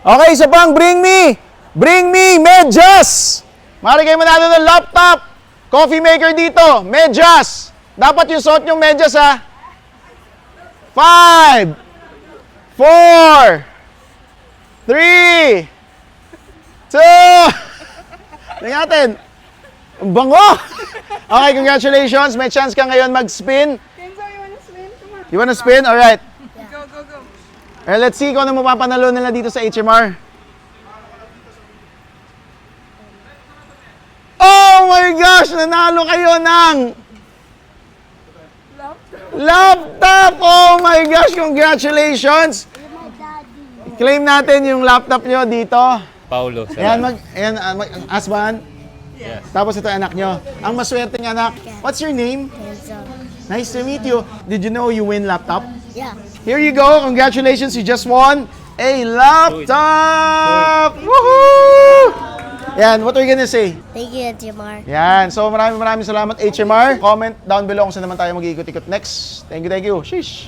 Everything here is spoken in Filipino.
Okay, isa pang, bring me medyas. Mari kayo manalo ng laptop. Coffee maker dito, medyas. Dapat yung suot yung medyas ha. 5, 4, 3, 2, tingnan natin. Ang bango! Okay, congratulations. May chance ka ngayon mag-spin. Kenzo, you wanna swim? Come on. You wanna spin? Alright. Go, go, go. Let's see kung ano mapapanalo nila dito sa HMR. Oh my gosh! Nanalo kayo ng laptop! Oh my gosh! Congratulations! Claim natin yung laptop nyo dito. Paulo, Ayan, salamat. Asban. Yes. Tapos ito anak nyo. Ang maswerteng anak. What's your name? Nice to meet you. Did you know you win laptop? Yeah. Here you go. Congratulations. You just won a laptop. Woohoo! Yan, what are you gonna say? Thank you, Jamar. Yan. So maraming salamat HMR. Comment down below kung saan naman tayo mag-iikot-ikot next. Thank you. Sheesh.